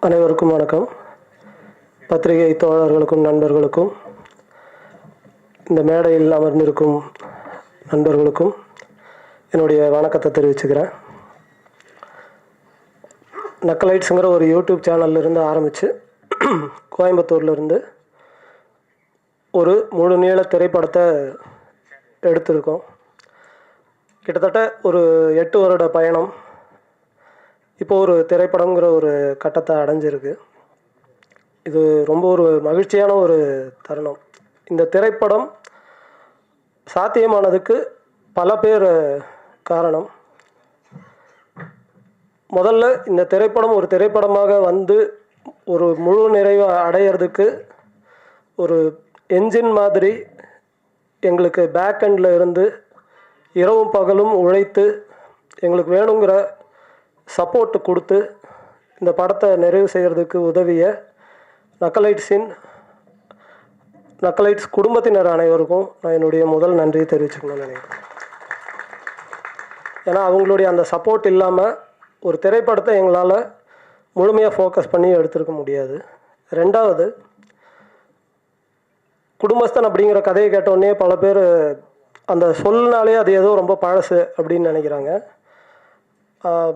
அனைவருக்கும் வணக்கம். பத்திரிகை தோழர்களுக்கும் நண்பர்களுக்கும் இந்த மேடையில் அமர்ந்திருக்கும் நண்பர்களுக்கும் என்னுடைய வணக்கத்தை தெரிவிச்சுக்கிறேன். நக்கலைட்ஸுங்கிற ஒரு யூடியூப் சேனல்லேருந்து ஆரம்பித்து கோயம்புத்தூர்லேருந்து ஒரு முழு நீள திரைப்படத்தை எடுத்திருக்கோம். கிட்டத்தட்ட ஒரு 8 வருட பயணம் இப்போ ஒரு திரைப்படங்கிற ஒரு கட்டத்தை அடைஞ்சிருக்கு. இது ரொம்ப ஒரு மகிழ்ச்சியான ஒரு தருணம். இந்த திரைப்படம் சாத்தியமானதுக்கு பல பேர் காரணம். முதல்ல இந்த திரைப்படம் ஒரு திரைப்படமாக வந்து ஒரு முழு நிறைவு அடையிறதுக்கு ஒரு என்ஜின் மாதிரி எங்களுக்கு பேக் எண்டில் இருந்து இரவும் பகலும் உழைத்து எங்களுக்கு வேணுங்கிற சப்போர்ட்டு கொடுத்து இந்த படத்தை நிறைவு செய்கிறதுக்கு உதவிய நக்கலைட்ஸ் குடும்பத்தினர் அனைவருக்கும் நான் என்னுடைய முதல் நன்றியை தெரிவிச்சுக்கணும்னு நினைக்கிறேன். ஏன்னா அவங்களுடைய அந்த சப்போர்ட் இல்லாமல் ஒரு திரைப்படத்தை எங்களால் முழுமையாக ஃபோக்கஸ் பண்ணி எடுத்துருக்க முடியாது. ரெண்டாவது, குடும்பஸ்தன் அப்படிங்கிற கதையை கேட்டோடனே பல பேர் அந்த சொல்லினாலே அது ஏதோ ரொம்ப பழசு அப்படின்னு நினைக்கிறாங்க.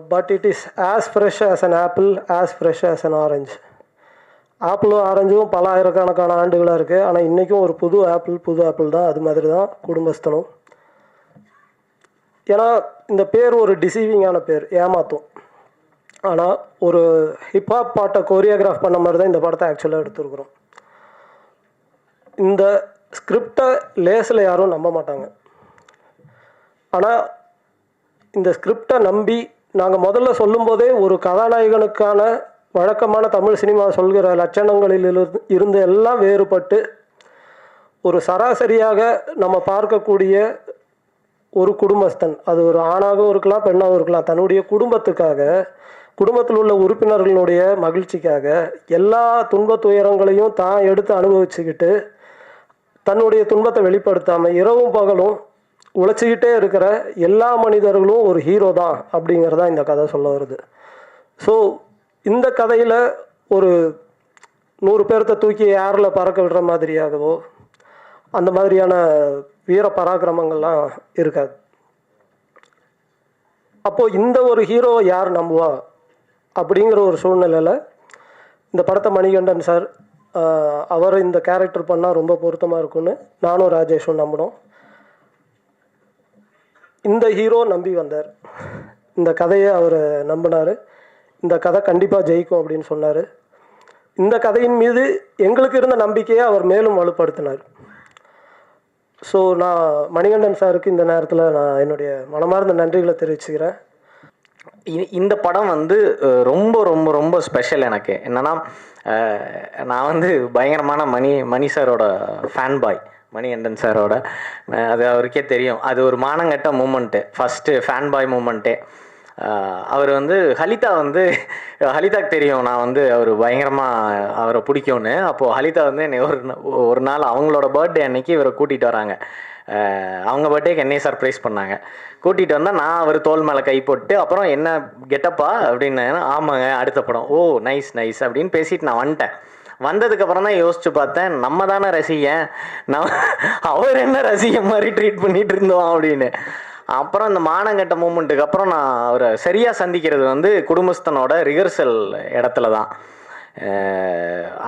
But it is as fresh as an apple, as fresh as an orange. ஆப்பிளும் ஆரஞ்சும் பல ஆயிரக்கணக்கான ஆண்டுகளாக இருக்குது. ஆனால் இன்றைக்கும் ஒரு புது ஆப்பிள் தான். அது மாதிரி தான் குடும்பஸ்தனும். ஏன்னா இந்த பேர் ஒரு டிசீவிங்கான பேர், ஏமாத்தும். ஆனால் ஒரு ஹிப்ஹாப் பாட்டை கோரியோகிராஃப் பண்ண மாதிரி தான் இந்த படத்தை ஆக்சுவலாக எடுத்துருக்குறோம். இந்த ஸ்கிரிப்டை லேஸில் யாரும் நம்ப மாட்டாங்க. ஆனால் இந்த ஸ்கிரிப்டை நம்பி நாங்கள் முதல்ல சொல்லும்போதே ஒரு கதாநாயகனுக்கான வழக்கமான தமிழ் சினிமா சொல்கிற லட்சணங்களில் இருந்து எல்லாம் வேறுபட்டு ஒரு சராசரியாக நம்ம பார்க்கக்கூடிய ஒரு குடும்பஸ்தன், அது ஒரு ஆணாகவும் இருக்கலாம் பெண்ணாகவும் இருக்கலாம், தன்னுடைய குடும்பத்தில் உள்ள உறுப்பினர்களுடைய மகிழ்ச்சிக்காக எல்லா துன்ப துயரங்களையும் தான் எடுத்து அனுபவிச்சுக்கிட்டு தன்னுடைய துன்பத்தை வெளிப்படுத்தாமல் இரவும் பகலும் உழைச்சிக்கிட்டே இருக்கிற எல்லா மனிதர்களும் ஒரு ஹீரோ தான் அப்படிங்கிறதான் இந்த கதை சொல்ல வருது. ஸோ இந்த கதையில் ஒரு 100 பேர்த்த தூக்கி ஏரில் பறக்க விடுற மாதிரியாகவோ அந்த மாதிரியான வீர பராக்கிரமங்கள்லாம் இருக்காது. அப்போது இந்த ஒரு ஹீரோவை யார் நம்புவா அப்படிங்கிற ஒரு சூழ்நிலையில் இந்த படத்தை மணிகண்டன் சார் அவர் இந்த கேரக்டர் பண்ணால் ரொம்ப பொருத்தமாக இருக்கும்னு நானும் ராஜேஷும் நம்பினோம். இந்த ஹீரோ நம்பி வந்தார். இந்த கதையை அவர் நம்பினார். இந்த கதை கண்டிப்பாக ஜெயிக்கும் அப்படின்னு சொன்னார். இந்த கதையின் மீது எங்களுக்கு இருந்த நம்பிக்கையை அவர் மேலும் வலுப்படுத்தினார். ஸோ நான் மணிகண்டன் சாருக்கு இந்த நேரத்தில் நான் என்னுடைய மனமார்ந்த நன்றிகளை தெரிவிச்சுக்கிறேன். இந்த படம் வந்து ரொம்ப ரொம்ப ரொம்ப ஸ்பெஷல். எனக்கு என்னென்னா, நான் வந்து பயங்கரமான மணி சாரோட ஃபேன் பாய். மணிகண்டன் சாரோட அது அவருக்கே தெரியும். அது ஒரு மானங்கட்ட மூமெண்ட்டு, ஃபஸ்ட்டு ஃபேன் பாய் மூமெண்ட்டே. அவர் வந்து ஹலிதாக்கு தெரியும் நான் வந்து அவர் பயங்கரமாக அவரை பிடிக்கும்னு. அப்போது ஹலிதா வந்து என்னை ஒரு நாள் அவங்களோட பர்த்டே அன்னைக்கு இவரை கூட்டிகிட்டு வராங்க. அவங்க பர்த்டேக்கு என்னையை சர்ப்ரைஸ் பண்ணாங்க. கூட்டிகிட்டு வந்தால் நான் அவர் தோல் மேலே கை போட்டு அப்புறம் என்ன கெட்டப்பா அப்படின்னு, ஆமாங்க அடுத்த படம், ஓ நைஸ் அப்படின்னு பேசிட்டு நான் வந்துட்டேன். வந்ததுக்கப்புறம் தான் யோசிச்சு பார்த்தேன், நம்ம தானே ரசிகன், அவர் என்ன ரசிகன் மாதிரி ட்ரீட் பண்ணிட்டு இருந்தோம் அப்படின்னு. அப்புறம் இந்த மானங்கட்ட மூமெண்ட்டுக்கு அப்புறம் நான் அவரை சரியாக சந்திக்கிறது வந்து குடும்பஸ்தனோட ரிஹர்சல் இடத்துல தான்.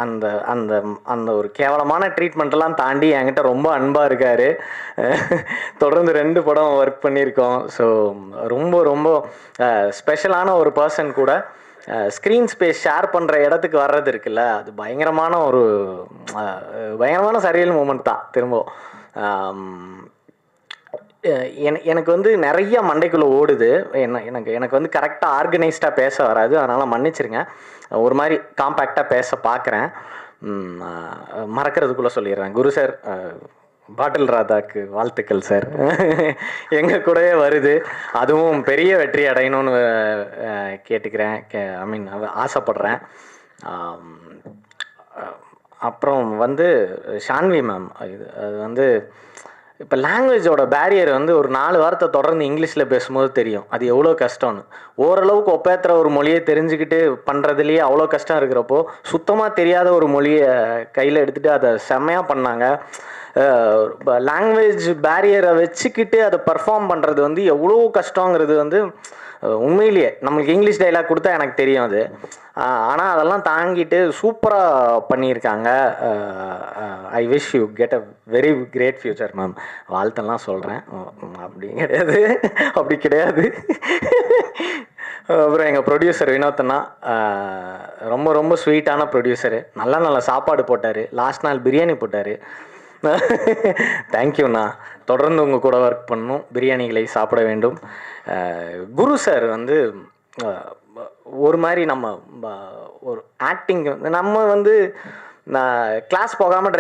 அந்த அந்த அந்த ஒரு கேவலமான ட்ரீட்மெண்ட்டெல்லாம் தாண்டி என்கிட்ட ரொம்ப அன்பாக இருக்கார். தொடர்ந்து 2 படம் ஒர்க் பண்ணியிருக்கோம். ஸோ ரொம்ப ரொம்ப ஸ்பெஷலான ஒரு பர்சன் கூட. ஸ்க்ரீன் ஸ்பேஸ் ஷேர் பண்ணுற இடத்துக்கு வர்றது இருக்குல்ல, அது பயங்கரமான சரியல் மூமெண்ட் தான். திரும்ப எனக்கு வந்து நிறைய மண்டைக்குள்ளே ஓடுது. எனக்கு வந்து கரெக்டாக ஆர்கனைஸ்டாக பேச வராது, அதனால் மன்னிச்சிருங்க. ஒரு மாதிரி காம்பேக்டாக பேச பார்க்குறேன். மறக்கிறதுக்குள்ளே சொல்லிடுறேன். குரு சார், பாட்டில் ராதாக்கு வாழ்த்துக்கள் சார். எங்கள் கூடவே வருது, அதுவும் பெரிய வெற்றி அடையணும்னு கேட்டுக்கிறேன். ஆசைப்படுறேன். அப்புறம் வந்து ஷான்வி மேம், அது வந்து இப்போ லாங்குவேஜோட பேரியர் வந்து ஒரு 4 வாரத்தை தொடர்ந்து இங்கிலீஷில் பேசும்போது தெரியும் அது எவ்வளோ கஷ்டம்னு. ஓரளவுக்கு ஒப்பேத்துற ஒரு மொழியை தெரிஞ்சுக்கிட்டு பண்ணுறதுலேயே அவ்வளோ கஷ்டம் இருக்கிறப்போ சுத்தமாக தெரியாத ஒரு மொழியை கையில் எடுத்துகிட்டு அதை செம்மையாக பண்ணாங்க. லாங்குவேஜ் பேரியரை வச்சுக்கிட்டு அதை பர்ஃபார்ம் பண்ணுறது வந்து எவ்வளோ கஷ்டங்கிறது வந்து உண்மையிலேயே நம்மளுக்கு இங்கிலீஷ் டைலாக் கொடுத்தா எனக்கு தெரியும் அது. ஆனால் அதெல்லாம் தாங்கிட்டு சூப்பராக பண்ணியிருக்காங்க. I wish you get a very great future ma'am. வாழ்த்தெல்லாம் சொல்கிறேன். அப்படி கிடையாது. அப்புறம் எங்கள் ப்ரொடியூசர் வினோத்னா ரொம்ப ரொம்ப ஸ்வீட்டான ப்ரொடியூசரு. நல்ல சாப்பாடு போட்டார். லாஸ்ட் நாள் பிரியாணி போட்டார். தேங்க்யூண்ணா. தொடர்ந்து உங்கள் கூட ஒர்க் பண்ணணும், பிரியாணிகளை சாப்பிட வேண்டும். குரு சார் வந்து ஒரு மாதிரி நம்ம ஒரு ஆக்டிங் நம்ம வந்து நான் கிளாஸ் போகாமல்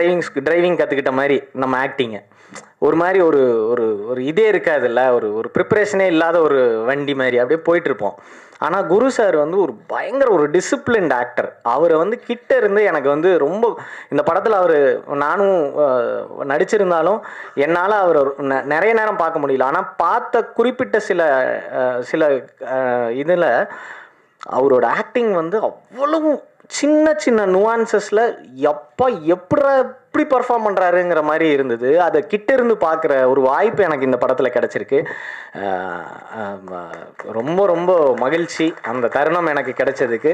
டிரைவிங் கற்றுக்கிட்ட மாதிரி நம்ம ஆக்டிங்கை ஒரு மாதிரி ஒரு ஒரு ஒரு இதே இருக்காதுல்ல, ஒரு ப்ரிப்பரேஷனே இல்லாத ஒரு வண்டி மாதிரி அப்படியே போயிட்டுருப்போம். ஆனால் குரு சார் வந்து ஒரு பயங்கர ஒரு டிசிப்ளின்ட் ஆக்டர். அவரை வந்து கிட்ட இருந்து எனக்கு வந்து ரொம்ப இந்த படத்தில் அவர் நானும் நடிச்சிருந்தாலும் என்னால் அவர் நிறைய நேரம் பார்க்க முடியல. ஆனால் பார்த்த குறிப்பிட்ட சில இதில் அவரோட ஆக்டிங் வந்து அவ்வளவு சின்ன நுவான்சஸில் எப்படி பர்ஃபார்ம் பண்ணுறாருங்கிற மாதிரி இருந்தது. அதை கிட்ட இருந்து பார்க்குற ஒரு வாய்ப்பு எனக்கு இந்த படத்தில் கிடச்சிருக்கு. ரொம்ப ரொம்ப மகிழ்ச்சி அந்த தருணம் எனக்கு கிடைச்சதுக்கு.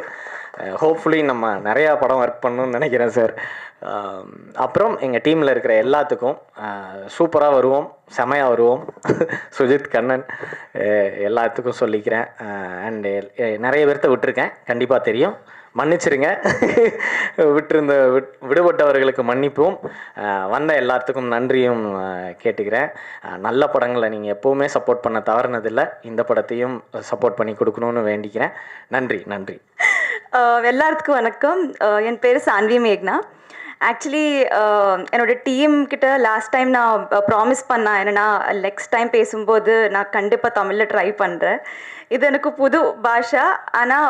ஹோப்ஃபுல்லி நம்ம நிறையா படம் ஒர்க் பண்ணணும்னு நினைக்கிறேன் சார். அப்புறம் எங்கள் டீமில் இருக்கிற எல்லாத்துக்கும் சூப்பராக வருவோம், செமையாக வருவோம். சுஜித், கண்ணன் எல்லாத்துக்கும் சொல்லிக்கிறேன். அண்டு நிறைய பேர்த்த விட்டுருக்கேன், கண்டிப்பாக தெரியும், மன்னிச்சிருங்க. விடுபட்டவர்களுக்கு மன்னிப்பும், வந்த எல்லாத்துக்கும் நன்றியும் கேட்டுக்கிறேன். நல்ல படங்களை நீங்கள் எப்போவுமே சப்போர்ட் பண்ண தவறுனதில்லை. இந்த படத்தையும் சப்போர்ட் பண்ணி கொடுக்கணும்னு வேண்டிக்கிறேன். நன்றி. எல்லாத்துக்கும் வணக்கம். என் பேர் சான்வி மேக்னா. ஆக்சுவலி என்னோட டீம் கிட்ட லாஸ்ட் டைம் நான் ப்ராமிஸ் பண்ணேன், என்னென்னா நெக்ஸ்ட் டைம் பேசும்போது நான் கண்டிப்பாக தமிழில் ட்ரை பண்ணுறேன். இது எனக்கு புது பாஷா, ஆனால்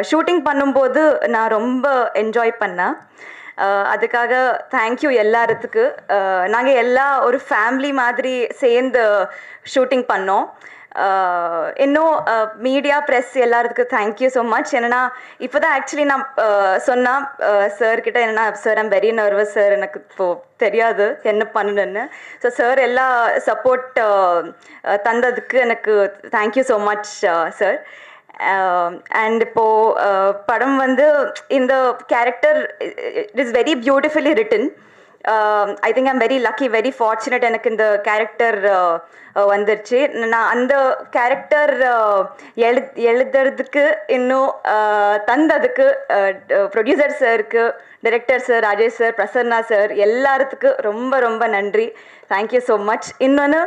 ஷூட்டிங் பண்ணும்போது நான் ரொம்ப என்ஜாய் பண்ணேன். அதுக்காக தேங்க்யூ எல்லாத்துக்கு. நாங்கள் எல்லா ஒரு ஃபேமிலி மாதிரி சேர்ந்து ஷூட்டிங் பண்ணோம். இன்னும் மீடியா ப்ரெஸ் எல்லாத்துக்கும் தேங்க்யூ ஸோ மச். என்னென்னா இப்போ தான் ஆக்சுவலி நான் சொன்னால் சார்கிட்ட, என்னென்னா sir I'm very nervous sir, எனக்கு இப்போது தெரியாது என்ன பண்ணணுன்னு. ஸோ சார் எல்லா சப்போர்ட் தந்ததுக்கு எனக்கு thank you so much sir. And இப்போது படம் வந்து இந்த character it is very beautifully return. I think I'm very lucky, very fortunate. எனக்கு இந்த கேரக்டர் வந்துருச்சு. நான் அந்த கேரக்டர் எழுதுறதுக்கு இன்னும் தந்ததுக்கு ப்ரொடியூசர் சாருக்கு, director sir, Rajesh sir, Prasanna sir எல்லாத்துக்கு ரொம்ப ரொம்ப நன்றி. Thank you so much. இன்னொன்று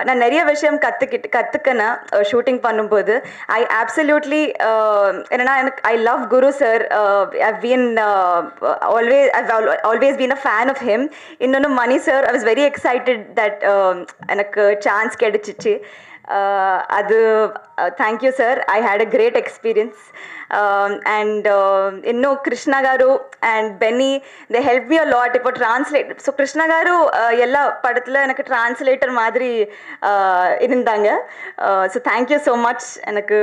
நான் நிறைய விஷயம் கற்றுக்கினேன் ஷூட்டிங் பண்ணும்போது. ஐ ஆப்சல்யூட்லி என்னென்னா எனக்கு I love Guru sir. Always been a fan of him. இன்னொன்று Mani sir, I was very excited that எனக்கு சான்ஸ் கிடைச்சிச்சு. அது thank you sir. I had a great experience. And இன்னும் Krishna garu and Benny, they help me a lot. இப்போ translate, so Krishna garu எல்லா படத்தில் எனக்கு translator மாதிரி இருந்தாங்க. So thank you so much. எனக்கு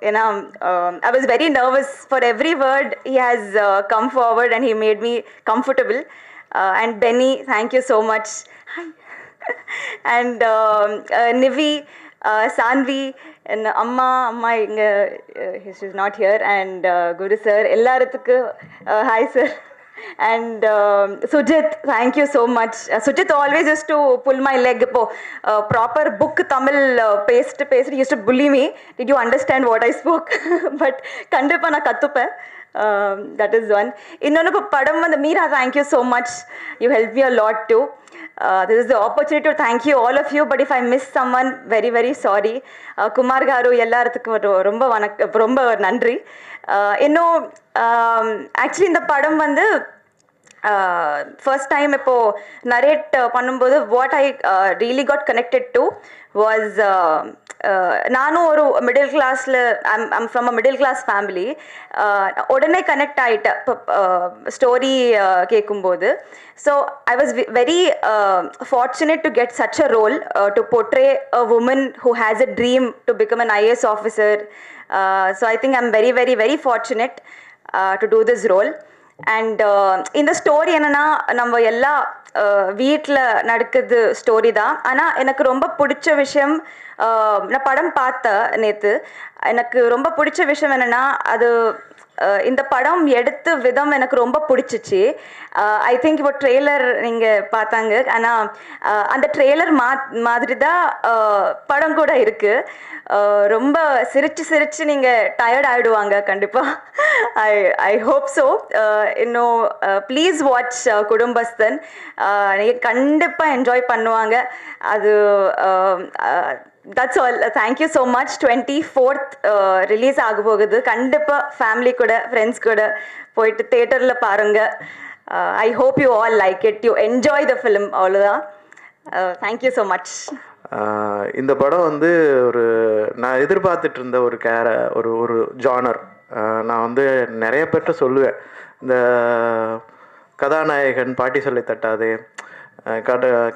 ஏன்னா I was very nervous for every word. He has come forward and he made me comfortable. And Benny, thank you so much. And Nivi, Sanvi, அம்மா இங்கே is not here. And Guru sir எல்லாத்துக்கு hi sir. And Sujith, thank you so much. Sujith always use to pull my leg. இப்போ proper book Tamil பேசிட்டு use to bully me, did you understand what I spoke? But கண்டிப்பாக நான் கற்றுப்பேன். That is one. இன்னொன்று இப்போ படம் வந்து Meera, thank you so much. You help me a lot too. This is the opportunity to thank you, all of you, but if I miss someone, very very sorry. Kumar garu எல்லாத்துக்கும் ரொம்ப நன்றி. இன்னும் ஆக்சுவலி இந்த படம் வந்து ஃபர்ஸ்ட் டைம் இப்போது நரேட் பண்ணும்போது what I really got connected to was நானும் ஒரு மிடில் கிளாஸில் I'm from a middle class family. உடனே கனெக்ட் ஆகிட்டேன் இப்போ ஸ்டோரி கேட்கும்போது. So I was very fortunate to get such a role to portray a woman who has a dream to become an IAS officer. So I think I'm very very very fortunate to do this role. And இந்த story என்னன்னா, நம்ம எல்லா வீட்டில் நடக்குது story தான். ஆனால் எனக்கு ரொம்ப பிடிச்ச விஷயம், நான் படம் பார்த்தேன் நேற்று. எனக்கு ரொம்ப பிடிச்ச விஷயம் என்னென்னா, அது இந்த படம் எடுத்த விதம் எனக்கு ரொம்ப பிடிச்சிச்சு. ஐ திங்க் இப்போ ட்ரெய்லர் நீங்கள் பார்த்தாங்க, ஆனால் அந்த ட்ரெய்லர் மாதிரி தான் படம் கூட இருக்குது. ரொம்ப சிரித்து நீங்கள் டயர்ட் ஆகிடுவாங்க கண்டிப்பாக. I hope so. இன்னும் ப்ளீஸ் வாட்ச் குடும்பஸ்தன். நீங்கள் கண்டிப்பாக என்ஜாய் பண்ணுவாங்க. அது that's all. Thank you so much. 24th release ஆக போகுது. கண்டிப்பாக ஃபேமிலி கூட ஃப்ரெண்ட்ஸ் கூட போயிட்டு தேட்டரில் பாருங்கள். I hope you all like it, you enjoy the film. அவ்வளோதான். Thank you so much. இந்த படம் வந்து நான் எதிர்பார்த்துட்டு இருந்த ஒரு ஜானர். நான் வந்து நிறைய பேர்கிட்ட சொல்லுவேன், இந்த கதாநாயகன் பாட்டி சொல்லி தட்டாதே,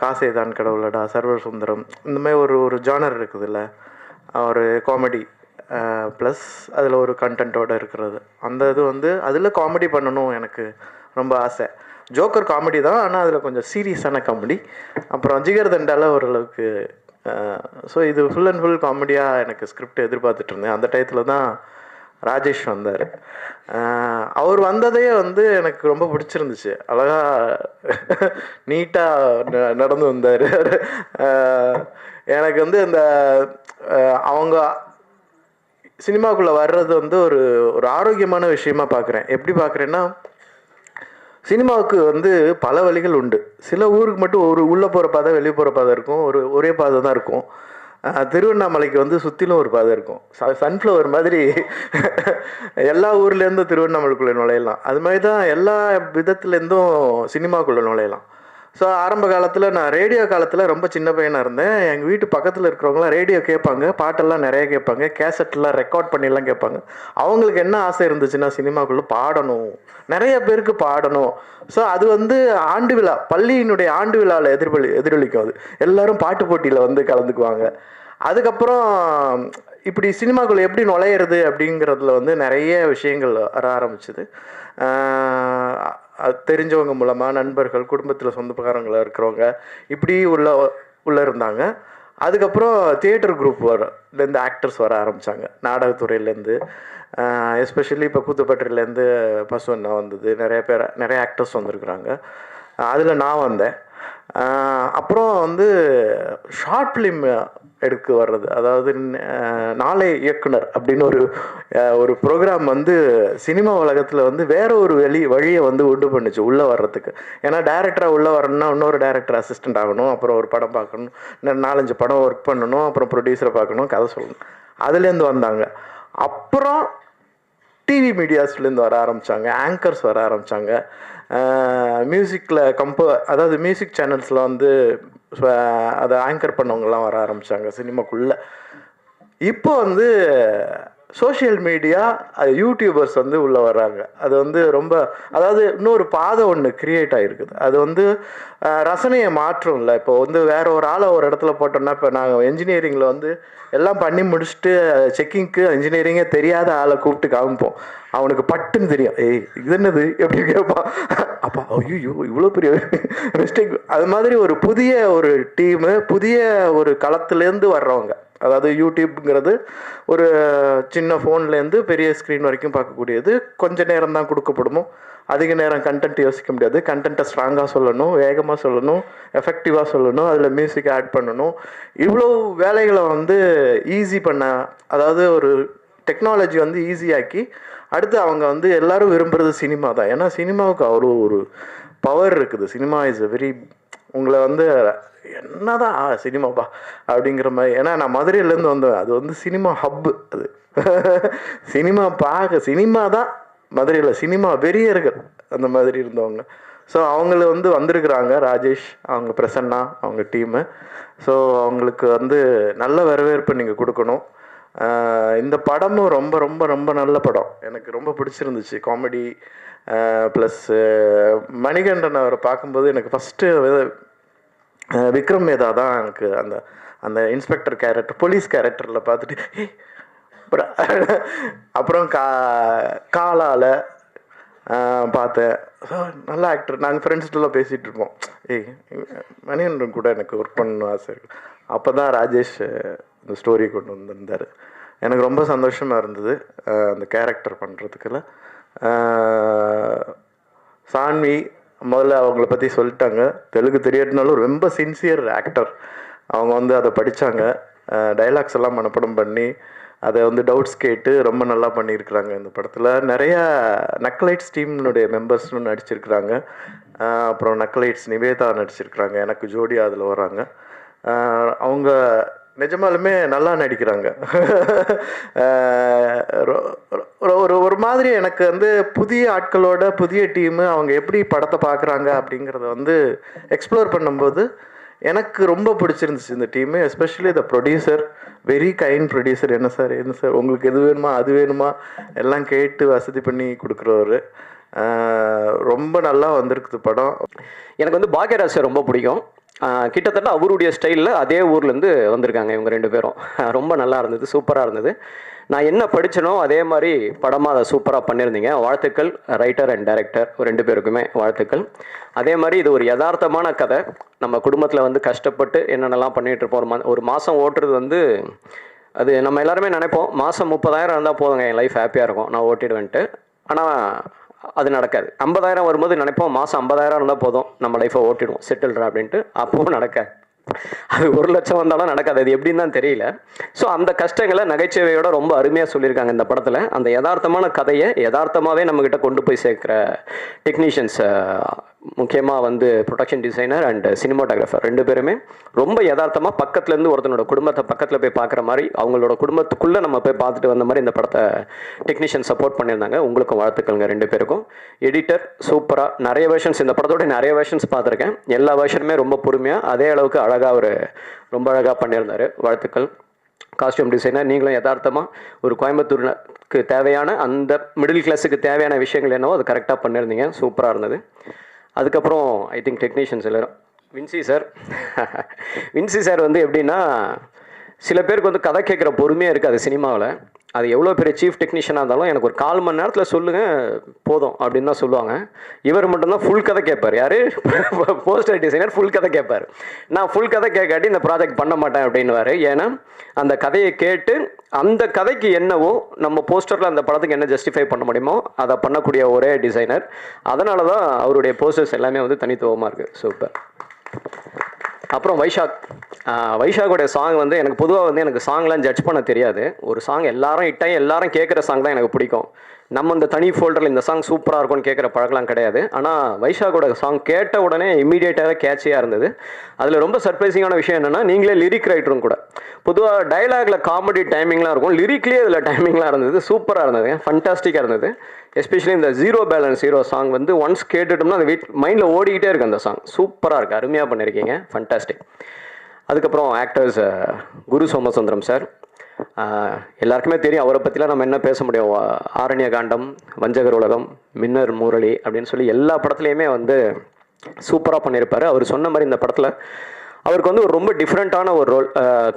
காசே தான் கடவுளடா, சர்வர் சுந்தரம், இந்த மாதிரி ஒரு ஜானர் இருக்குதுல்ல, ஒரு காமெடி ப்ளஸ் அதில் ஒரு கண்டென்ட்டோடு இருக்கிறது. அந்த இது வந்து அதில் காமெடி பண்ணணும் எனக்கு ரொம்ப ஆசை. ஜோக்கர் காமெடி தான், ஆனால் அதில் கொஞ்சம் சீரியஸான காமெடி. அப்புறம் ஜிகர் தண்டால ஓரளவுக்கு. ஸோ இது ஃபுல் அண்ட் ஃபுல் காமெடியாக எனக்கு ஸ்கிரிப்ட் எதிர்பார்த்துட்டு இருந்தேன். அந்த டயத்தில் தான் ராஜேஷ் வந்தார். அவர் வந்ததே வந்து எனக்கு ரொம்ப பிடிச்சிருந்துச்சு. அழகாக நீட்டாக நடந்து வந்தார். எனக்கு வந்து இந்த அவங்க சினிமாக்குள்ளே வர்றது வந்து ஒரு ஆரோக்கியமான விஷயமா பார்க்குறேன். எப்படி பார்க்குறேன்னா, சினிமாவுக்கு வந்து பல வழிகள் உண்டு. சில ஊருக்கு மட்டும் உள்ளே போகிற பாதை வெளியே போகிற பாதை இருக்கும், ஒரே பாதை தான் இருக்கும். திருவண்ணாமலைக்கு வந்து சுற்றிலும் ஒரு பாதை இருக்கும். சன்ஃப்ளவர் மாதிரி எல்லா ஊர்லேருந்தும் திருவண்ணாமலைக்குள்ளே நுழையலாம். அது மாதிரி தான் எல்லா விதத்துலேருந்தும் சினிமாக்குள்ளே நுழையலாம். ஸோ ஆரம்ப காலத்தில், நான் ரேடியோ காலத்தில் ரொம்ப சின்ன பையனாக இருந்தேன். எங்கள் வீட்டு பக்கத்தில் இருக்கிறவங்களாம் ரேடியோ கேட்பாங்க, பாட்டெல்லாம் நிறைய கேட்பாங்க, கேசட்லாம் ரெக்கார்ட் பண்ணிலாம் கேட்பாங்க. அவங்களுக்கு என்ன ஆசை இருந்துச்சுன்னா, சினிமாக்குள்ளே பாடணும், நிறைய பேருக்கு பாடணும். ஸோ அது வந்து ஆண்டு விழா, பள்ளியினுடைய ஆண்டு விழாவில் எதிரொலிக்கும். அது எல்லோரும் பாட்டு போட்டியில் வந்து கலந்துக்குவாங்க. அதுக்கப்புறம் இப்படி சினிமாக்குள்ளே எப்படி நுழையிறது அப்படிங்கிறதுல வந்து நிறைய விஷயங்கள் வர ஆரம்பிச்சுது. தெரிஞ்சவங்க மூலமாக, நண்பர்கள், குடும்பத்தில் சொந்தக்காரங்களாக இருக்கிறவங்க இப்படி உள்ள இருந்தாங்க. அதுக்கப்புறம் தியேட்டர் குரூப் இருந்து ஆக்டர்ஸ் வர ஆரம்பித்தாங்க, நாடகத்துறையிலேருந்து. எஸ்பெஷலி இப்போ கூத்துப்பட்டிலேருந்து பசுவண்ணா வந்தது, நிறைய ஆக்டர்ஸ் வந்திருக்கிறாங்க. அதில் நான் வந்தேன். அப்புறம் வந்து ஷார்ட் ஃபிலிம் எடுக்க வர்றது, அதாவது நாளை இயக்குனர் அப்படின்னு ஒரு ப்ரோக்ராம் வந்து சினிமா உலகத்தில் வந்து வேற ஒரு வழியை வந்து உண்டு பண்ணுச்சு உள்ளே வர்றதுக்கு. ஏன்னா டைரக்டராக உள்ளே வரணும்னா இன்னொரு டைரக்டர் அசிஸ்டண்ட் ஆகணும், அப்புறம் ஒரு படம் பார்க்கணும், 4-5 படம் ஒர்க் பண்ணணும், அப்புறம் ப்ரொடியூசரை பார்க்கணும், கதை சொல்லணும். அதுலேருந்து வந்தாங்க. அப்புறம் டிவி மீடியாஸ்லேருந்து வர ஆரம்பித்தாங்க, ஆங்கர்ஸ் வர ஆரம்பித்தாங்க. மியூசிக்கில் அதாவது மியூசிக் சேனல்ஸில் வந்து அதை ஆங்கர் பண்ணவங்கலாம் வர ஆரம்பித்தாங்க சினிமாக்குள்ளே. இப்போ வந்து சோஷியல் மீடியா, யூடியூபர்ஸ் வந்து உள்ளே வர்றாங்க. அது வந்து ரொம்ப, அதாவது இன்னொரு பாதை ஒன்று க்ரியேட் ஆகிருக்குது. அது வந்து ரசனையை மாற்றம் இல்லை. இப்போ வந்து வேற ஒரு ஆளை ஒரு இடத்துல போட்டோம்னா, இப்போ நாங்கள் என்ஜினியரிங்கில் வந்து எல்லாம் பண்ணி முடிச்சுட்டு செக்கிங்க்கு இன்ஜினியரிங்கே தெரியாத ஆளை கூப்பிட்டு காமிப்போம். அவனுக்கு பட்டுன்னு தெரியும், இது என்னது எப்படி கேட்பான். அப்பா ஐயோ இவ்வளோ பெரிய மிஸ்டேக். அது மாதிரி ஒரு புதிய டீமு, புதிய ஒரு களத்துலேருந்து வர்றவங்க. அதாவது யூடியூப்ங்கிறது ஒரு சின்ன ஃபோன்லேருந்து பெரிய ஸ்க்ரீன் வரைக்கும் பார்க்கக்கூடியது. கொஞ்சம் நேரம் தான் கொடுக்கப்படுமோ, அதிக நேரம் கண்டென்ட் யோசிக்க முடியாது. கண்டென்ட்டை ஸ்ட்ராங்காக சொல்லணும், வேகமாக சொல்லணும், எஃபெக்டிவாக சொல்லணும், அதில் மியூசிக் ஆட் பண்ணணும். இவ்வளோ வேலைகளை வந்து ஈஸி பண்ண, அதாவது ஒரு டெக்னாலஜி வந்து ஈஸியாக்கி, அடுத்து அவங்க வந்து எல்லோரும் விரும்புகிறது சினிமா தான். ஏன்னா சினிமாவுக்கு அவ்வளோ ஒரு பவர் இருக்குது. சினிமா இஸ் எ வெரி, உங்களை வந்து என்னதான் சினிமாப்பா அப்படிங்கிற மாதிரி. ஏன்னா நான் மதுரையிலேருந்து வந்தேன். அது வந்து சினிமா ஹப்பு. அது சினிமா தான் மதுரையில் சினிமா வெறியர்கள் அந்த மாதிரி இருந்தவங்க. ஸோ அவங்கள வந்து வந்திருக்கிறாங்க, ராஜேஷ், அவங்க பிரசன்னா, அவங்க டீமு. ஸோ அவங்களுக்கு வந்து நல்ல வரவேற்பு நீங்கள் கொடுக்கணும். இந்த படமும் ரொம்ப ரொம்ப ரொம்ப நல்ல படம், எனக்கு ரொம்ப பிடிச்சிருந்துச்சு. காமெடி ப்ளஸ் மணிகண்டன் அவரை பார்க்கும்போது எனக்கு ஃபஸ்ட்டு விக்ரம் மேதா தான் எனக்கு அந்த அந்த இன்ஸ்பெக்டர் கேரக்டர், போலீஸ் கேரக்டரில் பார்த்துட்டு அப்புறம் காலால் பார்த்தேன். நல்ல ஆக்டர். நாங்கள் ஃப்ரெண்ட்ஸ்கிட்டலாம் பேசிகிட்டு இருப்போம், மணிகண்டன் கூட எனக்கு ஒர்க் பண்ணணும் ஆசை இருக்குது. அப்போ தான் ராஜேஷ் இந்த ஸ்டோரி கொண்டு வந்திருந்தார். எனக்கு ரொம்ப சந்தோஷமாக இருந்தது அந்த கேரக்டர் பண்ணுறதுக்குள்ள. சான்வி முதல்ல அவங்கள பற்றி சொல்லிட்டாங்க. தெலுங்கு தெரியாட்டினாலும் ரொம்ப சின்சியர் ஆக்டர். அவங்க வந்து அதை படித்தாங்க, டைலாக்ஸ் எல்லாம் மனப்படம் பண்ணி அதை வந்து டவுட்ஸ் கேட்டு ரொம்ப நல்லா பண்ணியிருக்கிறாங்க. இந்த படத்தில் நிறையா நக்கலைட்ஸ் டீம்னுடைய மெம்பர்ஸ்னு நடிச்சிருக்கிறாங்க. அப்புறம் நக்கலைட்ஸ் நிவேதா நடிச்சிருக்கிறாங்க, எனக்கு ஜோடி அதில் வராங்க. அவங்க நிஜமாலுமே நல்லா நடிக்கிறாங்க. ஒரு மாதிரி எனக்கு வந்து புதிய ஆட்களோட புதிய டீமு அவங்க எப்படி படத்தை பார்க்குறாங்க அப்படிங்கிறத வந்து எக்ஸ்ப்ளோர் பண்ணும்போது எனக்கு ரொம்ப பிடிச்சிருந்துச்சு இந்த team. Especially the producer, very kind producer. என்ன சார் உங்களுக்கு எது வேணுமா அது வேணுமா எல்லாம் கேட்டு வசதி பண்ணி கொடுக்குறவர். ரொம்ப நல்லா வந்திருக்குது படம். எனக்கு வந்து பாக்யராஜ் சார் ரொம்ப பிடிக்கும். கிட்டத்தட்ட அவருடைய ஸ்டைலில் அதே ஊர்லேருந்து வந்திருக்காங்க இவங்க 2 பேரும். ரொம்ப நல்லா இருந்தது, சூப்பராக இருந்தது. நான் என்ன படித்தனோ அதே மாதிரி படமாக அதை சூப்பராக பண்ணியிருந்தீங்க. வாழ்த்துக்கள் ரைட்டர் அண்ட் டைரக்டர் 2 பேருக்குமே வாழ்த்துக்கள். அதே மாதிரி இது ஒரு யதார்த்தமான கதை. நம்ம குடும்பத்தில் வந்து கஷ்டப்பட்டு என்னென்னலாம் பண்ணிகிட்டு இருப்போம். ஒரு மாதம் ஓட்டுறது வந்து அது நம்ம எல்லாருமே நினைப்போம், மாதம் 30,000 இருந்தால் போதுங்க, என் லைஃப் ஹாப்பியாக இருக்கும், நான் ஓட்டிடுவேன்ட்டு. ஆனால் அது நடக்காது. 50,000 வரும்போது நினைப்போம், மாதம் 50,000 இருந்தால் போதும், நம்ம லைஃப்பை ஓட்டிடுவோம், செட்டில்ரா அப்படின்ட்டு. அப்பவும் நடக்காது. அது 1 லட்சம் வந்தாலும் நடக்காது. அது எப்படின்னு தான் தெரியல. ஸோ அந்த கஷ்டங்களை நகைச்சுவையோட ரொம்ப அருமையாக சொல்லியிருக்காங்க இந்த படத்தில். அந்த யதார்த்தமான கதையை யதார்த்தமாகவே நம்மக்கிட்ட கொண்டு போய் சேர்க்குற டெக்னீஷியன்ஸ், முக்கியமாக வந்து ப்ரொடக்ஷன் டிசைனர் அண்ட் சினிமாட்டோகிராஃபர் 2 பேருமே ரொம்ப யதார்த்தமாக பக்கத்துலேருந்து ஒருத்தனோட குடும்பத்தை பக்கத்தில் போய் பார்க்குற மாதிரி, அவங்களோட குடும்பத்துக்குள்ளே நம்ம போய் பார்த்துட்டு வந்த மாதிரி இந்த படத்தை டெக்னீஷியன் சப்போர்ட் பண்ணியிருந்தாங்க. உங்களுக்கும் வாழ்த்துக்கள்ங்க 2 பேருக்கும். எடிட்டர் சூப்பராக, நிறைய வெர்ஷன்ஸ், இந்த படத்தோட நிறைய வெர்ஷன்ஸ் பார்த்துருக்கேன். எல்லா வெர்ஷனுமே ரொம்ப பொறுமையாக அதே அளவுக்கு அழகாக ரொம்ப அழகாக பண்ணியிருந்தார். வாழ்த்துக்கள். காஸ்டியூம் டிசைனர், நீங்களும் யதார்த்தமாக ஒரு கோயம்புத்தூருக்கு தேவையான அந்த மிடில் கிளாஸுக்கு தேவையான விஷயங்கள் என்னவோ அது கரெக்டாக பண்ணியிருந்தீங்க, சூப்பராக இருந்தது. அதுக்கப்புறம் ஐ திங்க் டெக்னீஷியன்ஸ் எல்லாரும், வின்சி சார் வந்து எப்படின்னா, சில பேருக்கு வந்து கதை கேட்குற பொறுமையாக இருக்காது சினிமாவில். அது எவ்வளோ பெரிய சீஃப் டெக்னீஷியனாக இருந்தாலும் எனக்கு ஒரு 1/4 மணி நேரத்தில் சொல்லுங்கள் போதும் அப்படின்னு தான் சொல்லுவாங்க. இவர் மட்டும்தான் ஃபுல் கதை கேட்பார். யார்? போஸ்டர் டிசைனர் ஃபுல் கதை கேட்பார். நான் ஃபுல் கதை கேட்காட்டி இந்த ப்ராஜெக்ட் பண்ண மாட்டேன் அப்படின்னுவார். ஏன்னா அந்த கதையை கேட்டு அந்த கதைக்கு என்னவோ நம்ம போஸ்டரில் அந்த படத்துக்கு என்ன ஜஸ்டிஃபை பண்ண முடியுமோ அதை பண்ணக்கூடிய ஒரே டிசைனர். அதனால தான் அவருடைய போஸ்டர்ஸ் எல்லாமே வந்து தனித்துவமாக இருக்குது. சூப்பர். அப்புறம் வைஷாகோடைய சாங் வந்து எனக்கு பொதுவாக வந்து எனக்கு சாங்லாம் ஜட்ஜ் பண்ண தெரியாது. ஒரு சாங் எல்லாரும் இட்டாயும் எல்லாரும் கேட்குற சாங் தான் எனக்கு பிடிக்கும். நம்ம இந்த தனி ஃபோல்டரில் இந்த சாங் சூப்பராக இருக்கும்னு கேட்குற பழக்கலாம் கிடையாது. ஆனால் வைஷாகோட சாங் கேட்ட உடனே இமீடியட்டாகவே கேட்சியாக இருந்தது. அதில் ரொம்ப சர்ப்ரைசிங்கான விஷயம் என்னென்னா, நீங்களே லிரிக் ரைட்டரும் கூட. பொதுவாக டைலாகில் காமெடி டைமிங்லாம் இருக்கும், லிரிக்லேயே இதில் டைமிங்லாம் இருந்தது. சூப்பராக இருந்தது, ஃபண்டாஸ்டிக்காக இருந்தது. எஸ்பெஷலி இந்த ஜீரோ பேலன்ஸ் ஹீரோ சாங் வந்து ஒன்ஸ் கேட்டுட்டோம்னா அந்த மைண்டில் ஓடிக்கிட்டே இருக்குது. அந்த சாங் சூப்பராக இருக்குது, அருமையாக பண்ணியிருக்கீங்க, ஃபண்டாஸ்டிக். அதுக்கப்புறம் ஆக்டர்ஸ் குரு சோமசுந்தரம் சார், எல்லாருக்குமே தெரியும் அவரை பற்றிலாம் நம்ம என்ன பேச முடியும். ஆரண்ய காண்டம், வஞ்சகர் உலகம், மின்னர் முரளி அப்படின்னு சொல்லி எல்லா படத்துலையுமே வந்து சூப்பராக பண்ணியிருப்பார். அவர் சொன்ன மாதிரி இந்த படத்தில் அவருக்கு வந்து ஒரு ரொம்ப டிஃப்ரெண்ட்டான ஒரு ரோல்,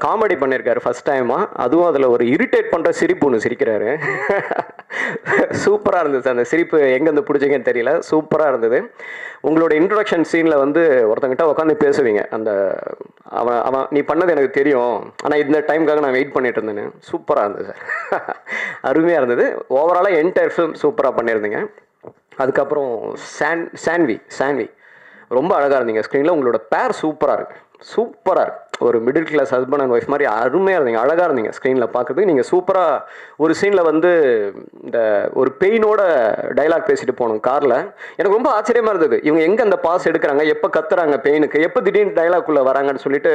காமெடி பண்ணியிருக்காரு ஃபஸ்ட் டைமாக. அதுவும் அதில் ஒரு இரிட்டேட் பண்ணுற சிரிப்பு ஒன்று சிரிக்கிறாரு. சூப்பராக இருந்தது. அந்த சிரிப்பு எங்கேருந்து பிடிச்சிங்கன்னு தெரியல, சூப்பராக இருந்தது. உங்களோட இன்ட்ரொடக்ஷன் சீனில் வந்து ஒருத்தங்கிட்ட உட்காந்து பேசுவீங்க, அந்த அவன் நீ பண்ணது எனக்கு தெரியும், ஆனால் இந்த டைமுக்காக நான் வெயிட் பண்ணிட்டு இருந்தேன்னு. சூப்பராக இருந்தது சார், அருமையாக இருந்தது. ஓவராலாக என்டையர் ஃபிலிம் சூப்பராக பண்ணியிருந்தீங்க. அதுக்கப்புறம் சான்வி ரொம்ப அழகாக இருந்தீங்க ஸ்க்ரீனில். உங்களோட பேர் சூப்பராக இருக்குது, சூப்பராக இருக்குது. ஒரு middle class husband and wife மாதிரி அருமையாக இருந்தீங்க, அழகாக இருந்தீங்க ஸ்க்ரீனில் பார்க்குறதுக்கு. நீங்கள் சூப்பராக ஒரு சீனில் வந்து இந்த ஒரு பெயினோட டைலாக் பேசிட்டு போகணும் காரில். எனக்கு ரொம்ப ஆச்சரியமாக இருந்தது, இவங்க எங்கே அந்த பாஸ் எடுக்கிறாங்க, எப்போ கத்துறாங்க பெயினுக்கு, எப்போ திடீர்னு டைலாக்குள்ளே வராங்கன்னு சொல்லிட்டு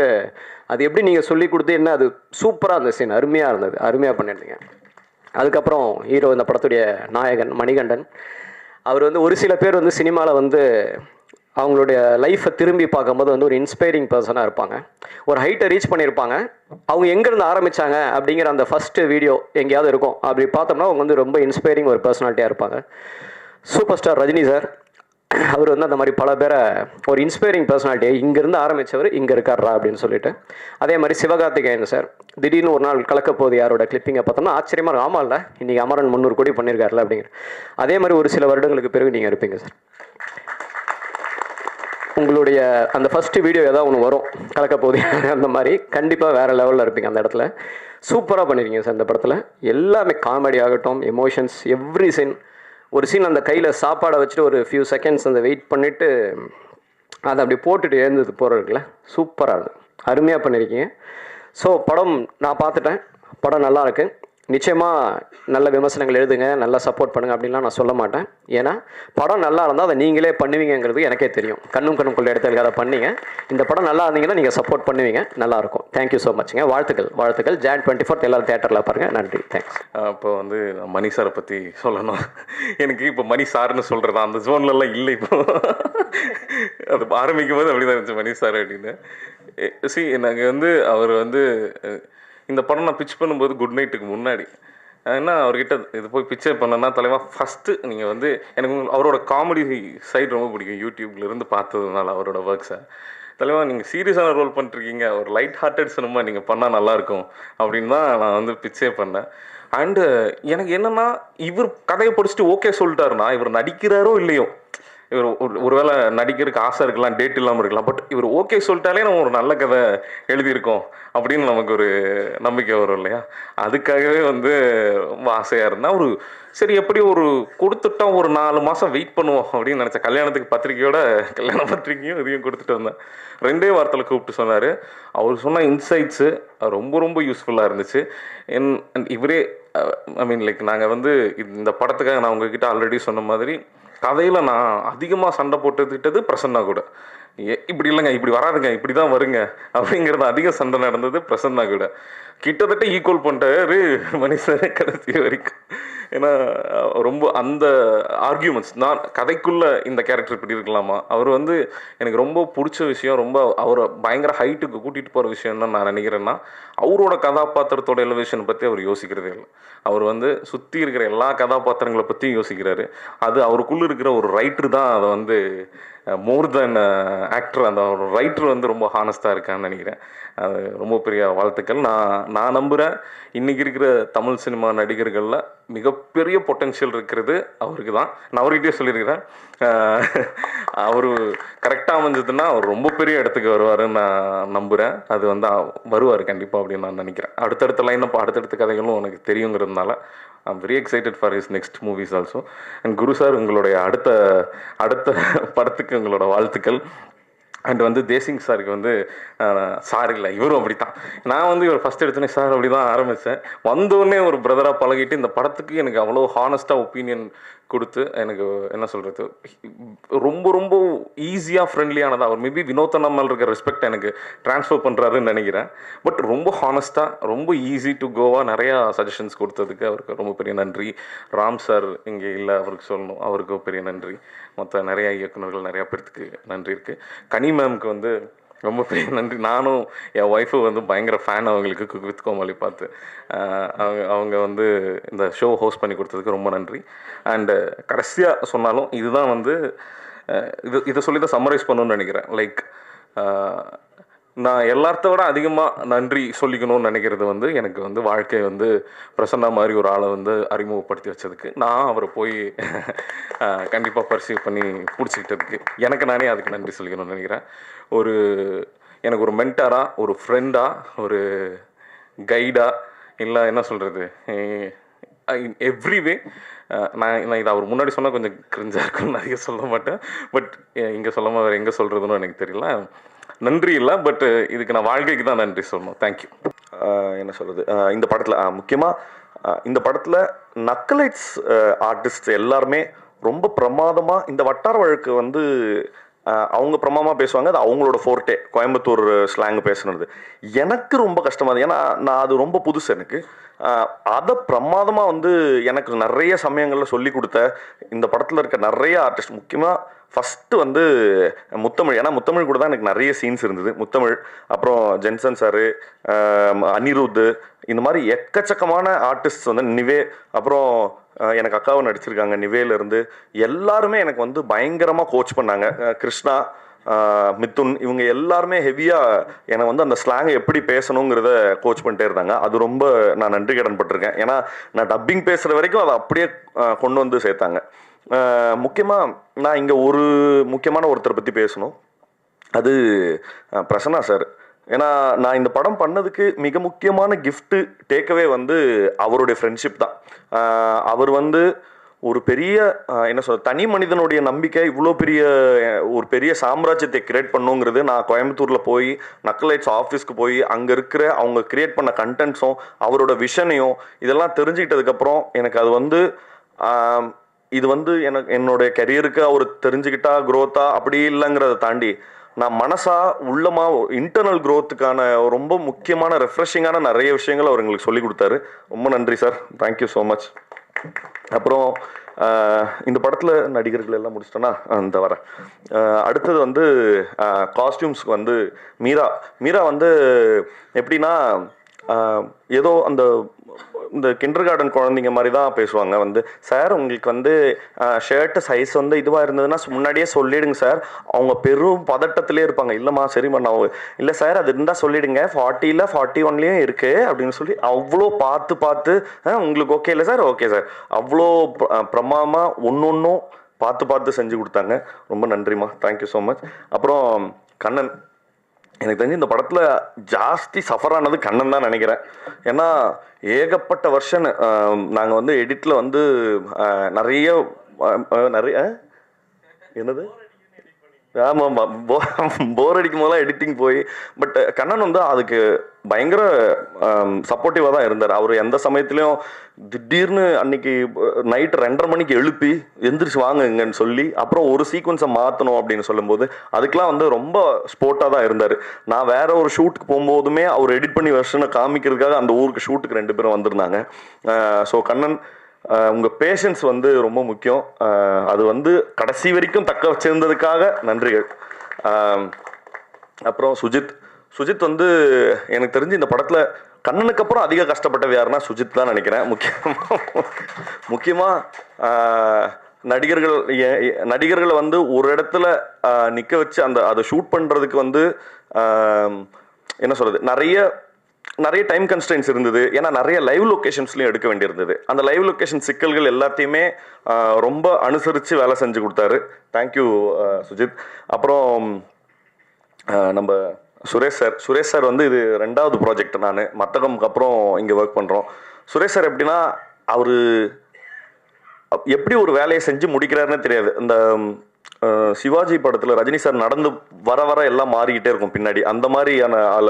அது எப்படி நீங்கள் சொல்லி கொடுத்து என்ன, அது சூப்பராக இருந்த சீன், அருமையாக இருந்தது, அருமையாக பண்ணியிருந்தீங்க. அதுக்கப்புறம் ஹீரோ, இந்த படத்துடைய நாயகன் மணிகண்டன். அவர் வந்து ஒரு சில பேர் வந்து சினிமாவில் வந்து அவங்களுடைய லைஃப்பை திரும்பி பார்க்கும்போது வந்து ஒரு இன்ஸ்பைரிங் பர்சனாக இருப்பாங்க. ஒரு ஹைட்டை ரீச் பண்ணியிருப்பாங்க. அவங்க எங்கேருந்து ஆரம்பித்தாங்க அப்படிங்கிற அந்த ஃபஸ்ட்டு வீடியோ எங்கேயாவது இருக்கும். அப்படி பார்த்தோம்னா அவங்க வந்து ரொம்ப இன்ஸ்பைரிங் ஒரு பர்சனாலிட்டியாக இருப்பாங்க. சூப்பர் ஸ்டார் ரஜினி சார், அவர் வந்து அந்த மாதிரி பல பேரை ஒரு இன்ஸ்பைரிங் பர்சனாலிட்டியை இங்கேருந்து ஆரம்பித்தவர் இங்கே இருக்காரா அப்படின்னு சொல்லிட்டு. அதே மாதிரி சிவகார்த்திகேயன் சார், திடீர்னு ஒரு நாள் கலக்கப்போது யாரோட கிளிப்பிங்கை பார்த்தோம்னா ஆச்சரியமாக இருக்கும். ஆமாம் இல்லை, இன்றைக்கி அமரன் 300 கோடி பண்ணியிருக்காருல அப்படிங்கிற. அதே மாதிரி ஒரு சில வருடங்களுக்கு பிறகு நீங்கள் இருப்பீங்க சார். உங்களுடைய அந்த ஃபஸ்ட்டு வீடியோ ஏதாவது ஒன்று வரும், கலக்கப்போது அந்த மாதிரி கண்டிப்பாக வேறு லெவலில் இருப்பீங்க அந்த இடத்துல. சூப்பராக பண்ணியிருக்கீங்க சார் இந்த படத்தில். எல்லாமே காமெடி ஆகட்டும், எமோஷன்ஸ், எவ்ரி சீன். ஒரு சீன் அந்த கையில் சாப்பாடை வச்சுட்டு ஒரு ஃபியூ செகண்ட்ஸ் அந்த வெயிட் பண்ணிவிட்டு அதை அப்படி போட்டுட்டு எழுந்தது போகிறதுக்குல சூப்பராக இருக்குது. அருமையாக பண்ணியிருக்கீங்க. ஸோ படம் நான் பார்த்துட்டேன், படம் நல்லா இருக்குது. நிச்சயமாக நல்ல விமர்சனங்கள் எழுதுங்க, நல்லா சப்போர்ட் பண்ணுங்கள் அப்படின்லாம் நான் சொல்ல மாட்டேன். ஏன்னா படம் நல்லா இருந்தால் அதை நீங்களே பண்ணுவீங்கிறது எனக்கே தெரியும். கண்ணும் கொள்ள இடத்துல அதை பண்ணீங்க. இந்த படம் நல்லா இருந்தீங்கன்னா நீங்கள் சப்போர்ட் பண்ணுவீங்க, நல்லாயிருக்கும். தேங்க்யூ ஸோ மச்ங்க. வாழ்த்துக்கள். Jan 24 எல்லாரும் தேட்டரில் பாருங்கள். நன்றி, தேங்க்ஸ். இப்போ வந்து மணி சாரை பற்றி சொல்லணும். எனக்கு இப்போ மணி சார்னு சொல்கிறது அந்த ஜோன்லலாம் இல்லை. இப்போ அது ஆரம்பிக்கும் போது அப்படி தான் இருந்துச்சு மணி சார் அப்படின்னு. எனக்கு வந்து அவர் வந்து இந்த படம் நான் பிச் பண்ணும்போது குட் நைட்டுக்கு முன்னாடி ஏன்னா அவர்கிட்ட இது போய் பிக்சே பண்ணேன்னா தலைவா ஃபஸ்ட்டு நீங்கள் வந்து எனக்கு அவரோட காமெடி சைட் ரொம்ப பிடிக்கும். யூடியூப்லேருந்து பார்த்ததுனால அவரோட ஒர்க்ஸை தலைவா நீங்கள் சீரியஸான ரோல் பண்ணிருக்கீங்க, ஒரு லைட் ஹார்ட்டட் சினிமா நீங்கள் பண்ணால் நல்லாயிருக்கும் அப்படின்னு தான் நான் வந்து பிக்சே பண்ணேன். அண்டு எனக்கு என்னென்னா இவர் கதையை படிச்சுட்டு ஓகே சொல்லிட்டாருன்னா இவர் நடிக்கிறாரோ இல்லையோ, இவர் ஒருவேளை நடிக்கிறதுக்கு ஆசை இருக்கலாம், டேட் இல்லாமல் இருக்கலாம், பட் இவர் ஓகே சொல்லிட்டாலே நம்ம ஒரு நல்ல கதை எழுதியிருக்கோம் அப்படின்னு நமக்கு ஒரு நம்பிக்கை வரும் இல்லையா. அதுக்காகவே வந்து ரொம்ப ஆசையாக இருந்தால் ஒரு சரி எப்படி ஒரு கொடுத்துட்டா ஒரு 4 மாதம் வெயிட் பண்ணுவோம் அப்படின்னு நினச்சேன். கல்யாணத்துக்கு பத்திரிக்கையோட கல்யாண பத்திரிக்கையும் இதையும் கொடுத்துட்டு வந்தேன். 2 வாரத்தில் கூப்பிட்டு சொன்னார். அவர் சொன்ன இன்சைட்ஸு ரொம்ப ரொம்ப யூஸ்ஃபுல்லாக இருந்துச்சு. இவரே ஐ மீன் லைக் நாங்கள் வந்து இந்த படத்துக்காக நான் உங்ககிட்ட ஆல்ரெடி சொன்ன மாதிரி கதையில் நான் அதிகமாக சண்டை போட்டுக்கிட்டது பிரசன்னா கூட. இப்படி இல்லைங்க, இப்படி வராதுங்க, இப்படி தான் வருங்க அப்படிங்கிறது அதிக சண்டை நடந்தது பிரசன்னா கூட. கிட்டத்தட்ட ஈக்குவல் பண்ணிட்டாரு மணி சார் கடைசி வரைக்கும். ஏன்னா ரொம்ப அந்த ஆர்கியூமெண்ட்ஸ் நான் கதைக்குள்ளே இந்த கேரக்டர் இப்படி இருக்கலாமா, அவர் வந்து எனக்கு ரொம்ப பிடிச்ச விஷயம், ரொம்ப அவரை பயங்கர ஹைட்டுக்கு கூட்டிகிட்டு போகிற விஷயம் என்ன நான் நினைக்கிறேன்னா அவரோட கதாபாத்திரத்தோட எலிவேஷனை பற்றி அவர் யோசிக்கிறதே இல்லை. அவர் வந்து சுற்றி இருக்கிற எல்லா கதாபாத்திரங்களை பற்றியும் யோசிக்கிறாரு. அது அவருக்குள்ளே இருக்கிற ஒரு ரைட்ரு தான் அதை வந்து மோர் தென் ஆக்டர், அந்த ஒரு ரைட்ரு வந்து ரொம்ப ஹானஸ்டாக இருக்கான்னு நினைக்கிறேன். அது ரொம்ப பெரிய வாழ்த்துக்கள். நான் நம்புகிறேன் இன்றைக்கி இருக்கிற தமிழ் சினிமா நடிகர்களில் மிகப்பெரிய பொட்டென்ஷியல் இருக்கிறது அவருக்கு தான். நான் அவர்கிட்டயே சொல்லியிருக்கிறேன், அவர் கரெக்டாக அமைஞ்சதுன்னா அவர் ரொம்ப பெரிய இடத்துக்கு வருவாருன்னு நான் நம்புகிறேன். அது வந்து வருவார் கண்டிப்பாக அப்படின்னு நான் நினைக்கிறேன். அடுத்தடுத்த லைனப் அடுத்தடுத்த கதைகளும் எனக்கு தெரியுங்கிறதுனால I'm very excited for his next movies also. And Guru sir உங்களுடைய அடுத்த படத்துக்கு உங்களோட வாழ்த்துக்கள். அண்ட் வந்து தேசிங் சாருக்கு வந்து சார் இல்லை இவரும் அப்படி தான். நான் வந்து இவர் ஃபஸ்ட் எடுத்தோன்னே சார் அப்படி தான் ஆரம்பித்தேன். வந்தோடனே ஒரு பிரதராக பழகிட்டு இந்த படத்துக்கு எனக்கு அவ்வளோ ஹானஸ்ட்டாக ஒப்பீனியன் கொடுத்து எனக்கு என்ன சொல்கிறது ரொம்ப ரொம்ப ஈஸியாக ஃப்ரெண்ட்லியானதாக அவர் மேபி வினோத்தனா மேலே இருக்கிற ரெஸ்பெக்ட் எனக்கு ட்ரான்ஸ்ஃபர் பண்ணுறாருன்னு நினைக்கிறேன். பட் ரொம்ப ஹானஸ்ட்டாக ரொம்ப ஈஸி டு கோவாக நிறையா சஜஷன்ஸ் கொடுத்ததுக்கு அவருக்கு ரொம்ப பெரிய நன்றி. ராம் சார் இங்கே இல்லை, அவருக்கு சொல்லணும், அவருக்கு பெரிய நன்றி. மற்ற நிறையா இயக்குநர்கள் நிறையா பேர்த்துக்கு நன்றி இருக்குது. கனி மேம்க்கு வந்து ரொம்ப பெரிய நன்றி. நானும் என் ஒய்ஃபு வந்து பயங்கர ஃபேன் அவங்களுக்கு குக் வித் கோமாளி பார்த்து. அவங்க வந்து இந்த ஷோ ஹோஸ்ட் பண்ணி கொடுத்ததுக்கு ரொம்ப நன்றி. அண்டு கடைசியாக சொன்னாலும் இதுதான் வந்து இதை சொல்லி தான் சம்மரைஸ் பண்ணணும்னு நினைக்கிறேன். லைக் நான் எல்லாத்த விட அதிகமாக நன்றி சொல்லிக்கணும்னு நினைக்கிறது வந்து எனக்கு வந்து வாழ்க்கை வந்து பிரசன்னா மாதிரி ஒரு ஆளை வந்து அறிமுகப்படுத்தி வச்சதுக்கு, நான் அவரை போய் கண்டிப்பாக பர்சீவ் பண்ணி பிடிச்சிக்கிட்டதுக்கு எனக்கு நானே அதுக்கு நன்றி சொல்லிக்கணும்னு நினைக்கிறேன். எனக்கு ஒரு மென்டாராக, ஒரு ஃப்ரெண்டாக, ஒரு கைடாக, இல்லை என்ன சொல்கிறது எவ்ரி வே நான் இதை அவர் முன்னாடி சொன்னால் கொஞ்சம் கிரிஞ்சாக இருக்குன்னு நிறைய சொல்ல மாட்டேன். பட் இங்கே சொல்லாமல் வேறு எங்கே சொல்கிறதுன்னு எனக்கு தெரியல. நன்றி இல்லை, பட் இதுக்கு நான் வாழ்க்கைக்கு தான் நன்றி சொல்லணும். தேங்க்யூ. என்ன சொல்கிறது, இந்த படத்தில் முக்கியமாக இந்த படத்தில் நக்கலைட்ஸ் ஆர்டிஸ்ட் எல்லாருமே ரொம்ப பிரமாதமாக இந்த வட்டார வழக்கு வந்து அவங்க பிரமாதமாக பேசுவாங்க. அது அவங்களோட ஃபோர்ட்டே, கோயம்புத்தூர் ஸ்லாங் பேசுனது எனக்கு ரொம்ப கஷ்டமாக இருந்தது. ஏன்னா நான் அது ரொம்ப புதுசு எனக்கு. அதை பிரமாதமாக வந்து எனக்கு நிறைய சமயங்களில் சொல்லி கொடுத்த இந்த படத்தில் இருக்க நிறைய ஆர்டிஸ்ட், முக்கியமாக ஃபஸ்ட்டு வந்து முத்தமிழ். ஏன்னா முத்தமிழ் கூட தான் எனக்கு நிறைய சீன்ஸ் இருந்தது. முத்தமிழ், அப்புறம் ஜென்சன் சாரு, அனிருத், இந்த மாதிரி எக்கச்சக்கமான ஆர்டிஸ்ட் வந்து நிவே, அப்புறம் எனக்கு அக்காவை நடிச்சிருக்காங்க நிவேலேருந்து. எல்லாருமே எனக்கு வந்து பயங்கரமாக கோச் பண்ணாங்க. கிருஷ்ணா, மிதுன், இவங்க எல்லாருமே ஹெவியாக என்னை வந்து அந்த ஸ்லாங்கை எப்படி பேசணுங்கிறத கோச் பண்ணிட்டே இருந்தாங்க. அது ரொம்ப நான் நன்றி கடன் பட்டிருக்கேன். ஏன்னா நான் டப்பிங் பேசுகிற வரைக்கும் அதை அப்படியே கொண்டு வந்து சேர்த்தாங்க. முக்கியமாக நான் இங்கே ஒரு முக்கியமான ஒருத்தரை பற்றி பேசணும். அது பிரசன்னா சார். ஏன்னா நான் இந்த படம் பண்ணதுக்கு மிக முக்கியமான கிஃப்ட்டு டேக்அவே வந்து அவருடைய ஃப்ரெண்ட்ஷிப் தான். அவர் வந்து ஒரு பெரிய என்ன சொல்ற தனி மனிதனுடைய நம்பிக்கை இவ்வளோ பெரிய ஒரு பெரிய சாம்ராஜ்யத்தை கிரியேட் பண்ணுங்கிறது, நான் கோயம்புத்தூரில் போய் நக்கலைட்ஸ் ஆஃபீஸ்க்கு போய் அங்கே இருக்கிற அவங்க கிரியேட் பண்ண கண்டென்ட்ஸும் அவரோட விஷனையும் இதெல்லாம் தெரிஞ்சுக்கிட்டதுக்கப்புறம் எனக்கு அது வந்து இது வந்து எனக்கு என்னுடைய கெரியருக்கு அவர் தெரிஞ்சுக்கிட்டா க்ரோத்தா அப்படி இல்லைங்கிறத தாண்டி நான் மனசா உள்ளமா இன்டர்னல் க்ரோத்துக்கான ரொம்ப முக்கியமான ரெஃப்ரெஷிங்கான நிறைய விஷயங்கள் அவர் எங்களுக்கு சொல்லி கொடுத்தாரு. ரொம்ப நன்றி சார், தேங்க்யூ ஸோ மச். அப்புறம் இந்த படத்தில் நடிகர்கள் எல்லாம் முடிச்சிட்டோன்னா அந்த வரேன். அடுத்தது வந்து காஸ்டியூம்ஸ்க்கு வந்து மீரா வந்து எப்படின்னா ஏதோ அந்த இந்த கிண்டர் கார்டன் குழந்தைங்க மாதிரி தான் பேசுவாங்க. வந்து சார் உங்களுக்கு வந்து ஷர்ட்டு சைஸ் வந்து இதுவாக இருந்ததுன்னா முன்னாடியே சொல்லிடுங்க சார். அவங்க பெரும் பதட்டத்திலே இருப்பாங்க. இல்லைம்மா சரிம்மா நான் இல்லை சார் அது இருந்தால் சொல்லிடுங்க, 40 41 இருக்குது அப்படின்னு சொல்லி அவ்வளோ பார்த்து உங்களுக்கு ஓகே இல்லை சார், ஓகே சார், அவ்வளோ பிரமாதமாக ஒன்றும் பார்த்து செஞ்சு கொடுத்தாங்க. ரொம்ப நன்றிம்மா, தேங்க்யூ ஸோ மச். அப்புறம் கண்ணன், எனக்கு தெரிஞ்சு இந்த படத்தில் ஜாஸ்தி சஃபர் ஆனது கண்ணன் தான் நினைக்கிறேன். ஏன்னா ஏகப்பட்ட வருஷன் நாங்கள் வந்து எடிட்டில் வந்து நிறைய என்னது ஆமாம் போர் அடிக்கும் போதெல்லாம் எடிட்டிங் போய், பட் கண்ணன் வந்து அதுக்கு பயங்கர சப்போர்ட்டிவாக தான் இருந்தார். அவர் எந்த சமயத்துலையும் திடீர்னு அன்னைக்கு நைட்டு 2:30 மணிக்கு எழுப்பி எந்திரிச்சு வாங்குங்கன்னு சொல்லி அப்புறம் ஒரு சீக்வன்ஸை மாற்றணும் அப்படின்னு சொல்லும்போது அதுக்கெலாம் வந்து ரொம்ப ஸ்போர்ட்டாக தான் இருந்தார். நான் வேற ஒரு ஷூட்டுக்கு போகும்போதுமே அவர் எடிட் பண்ணி வெர்ஷனை காமிக்கிறதுக்காக அந்த ஊருக்கு ஷூட்டுக்கு 2 பேரும் வந்திருந்தாங்க. ஸோ கண்ணன், உங்கள் பேஷன்ஸ் வந்து ரொம்ப முக்கியம். அது வந்து கடைசி வரைக்கும் தக்க வச்சிருந்ததுக்காக நன்றிகள். அப்புறம் சுஜித் வந்து எனக்கு தெரிஞ்சு இந்த படத்தில் கண்ணனுக்கு அப்புறம் அதிக கஷ்டப்பட்டது யாருன்னா சுஜித் தான் நினைக்கிறேன். முக்கியமாக நடிகர்களை வந்து ஒரு இடத்துல நிற்க வச்சு அதை ஷூட் பண்ணுறதுக்கு வந்து என்ன சொல்கிறது, நிறைய டைம் கன்ஸ்ட்ரெயின்ஸ் இருந்தது. ஏன்னா நிறைய லைவ் லொக்கேஷன்ஸ்லையும் எடுக்க வேண்டியிருந்தது. அந்த லைவ் லொக்கேஷன் சிக்கல்கள் எல்லாத்தையுமே ரொம்ப அனுசரித்து வேலை செஞ்சு கொடுத்தாரு. தேங்க்யூ சுஜித். அப்புறம் நம்ம சுரேஷ் சார் வந்து இது 2வது ப்ராஜெக்ட். நான் மத்தகம்க்கு அப்புறம் இங்கே ஒர்க் பண்ணுறோம். சுரேஷ் சார் எப்படின்னா அவர் எப்படி ஒரு வேலையை செஞ்சு முடிக்கிறாருன்னு தெரியாது. இந்த சிவாஜி படத்தில் ரஜினி சார் நடந்து வர எல்லாம் மாறிக்கிட்டே இருக்கும் பின்னாடி, அந்த மாதிரியான ஆள்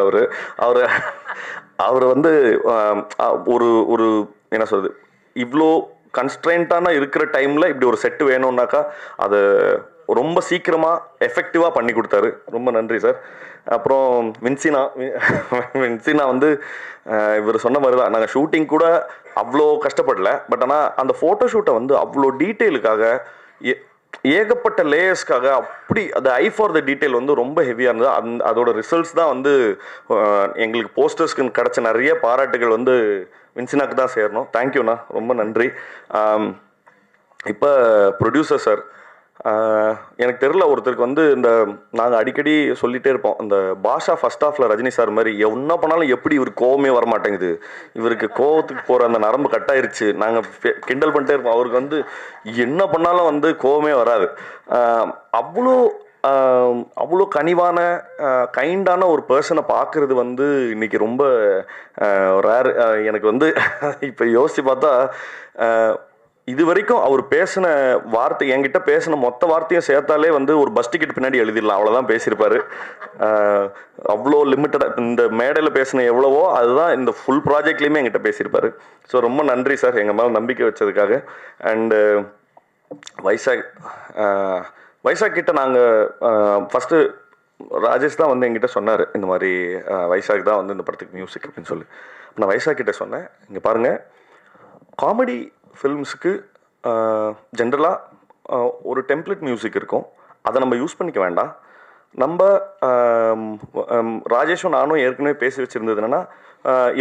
அவர் வந்து ஒரு என்ன சொல்றது, இவ்வளோ கன்ஸ்ட்ரெயின்டான இருக்கிற டைமில் இப்படி ஒரு செட்டு வேணும்னாக்கா அதை ரொம்ப சீக்கிரமாக எஃபெக்டிவாக பண்ணி கொடுத்தாரு. ரொம்ப நன்றி சார். அப்புறம் வின்சினா வந்து இவர் சொன்ன மாதிரி தான், நாங்கள் ஷூட்டிங் கூட அவ்வளோ கஷ்டப்படல. பட் ஆனால் அந்த ஃபோட்டோ ஷூட்டை வந்து அவ்வளோ டீட்டெயிலுக்காக ஏகப்பட்ட லேயர்ஸ்க்காக அப்படி அது ஐ ஃபார் த டீட்டெயில் வந்து ரொம்ப ஹெவியாக இருந்தது. அதோட ரிசல்ட்ஸ் தான் வந்து எங்களுக்கு போஸ்டர்ஸ்க்கு கிடச்ச நிறைய பாராட்டுகள் வந்து வின்சினாக்கு தான் சேரணும். தேங்க்யூண்ணா, ரொம்ப நன்றி. இப்போ ப்ரொடியூசர் சார், எனக்கு தெரில ஒருத்தருக்கு வந்து இந்த நாங்கள் அடிக்கடி சொல்லிகிட்டே இருப்போம், இந்த பாஷா ஃபர்ஸ்ட் ஹாஃபில் ரஜினி சார் மாதிரி என்ன பண்ணாலும் எப்படி இவர் கோவமே வரமாட்டேங்குது, இவருக்கு கோவத்துக்கு போகிற அந்த நரம்பு கட்டாயிருச்சு, நாங்கள் கிண்டல் பண்ணிட்டே இருப்போம். அவருக்கு வந்து என்ன பண்ணாலும் வந்து கோவமே வராது. அவ்வளோ கனிவான கைண்டான ஒரு பர்சனை பார்க்குறது வந்து இன்னைக்கு ரொம்ப ரேர். எனக்கு வந்து இப்போ யோசித்து பார்த்தா இது வரைக்கும் அவர் பேசின வார்த்தை, என்கிட்ட பேசின மொத்த வார்த்தையும் சேர்த்தாலே வந்து ஒரு பஸ் டிக்கெட் பின்னாடி எழுதிடலாம், அவ்வளோதான் பேசியிருப்பாரு. அவ்வளோ லிமிட்டடாக இந்த மேடையில் பேசின எவ்வளவோ அதுதான் இந்த ஃபுல் ப்ராஜெக்ட்லேயுமே என்கிட்ட பேசியிருப்பாரு. ஸோ ரொம்ப நன்றி சார் எங்கள் மேலே நம்பிக்கை வச்சதுக்காக. அண்டு வைசாக் கிட்ட நாங்கள் ஃபஸ்ட்டு ராஜேஷ் தான் வந்து என்கிட்ட சொன்னார், இந்த மாதிரி வைசாக் தான் வந்து இந்த படத்துக்கு மியூசிக் அப்படின்னு சொல்லி. நான் வைசாக் கிட்ட சொன்னேன், இங்கே பாருங்கள், காமெடி ஃபில்ம்ஸுக்கு ஜென்ரலாக ஒரு டெம்ப்ளேட் மியூசிக் இருக்கும், அதை நம்ம யூஸ் பண்ணிக்க வேண்டாம். நம்ம ராஜேஷும் நானும் ஏற்கனவே பேசி வச்சுருந்தது என்னென்னா,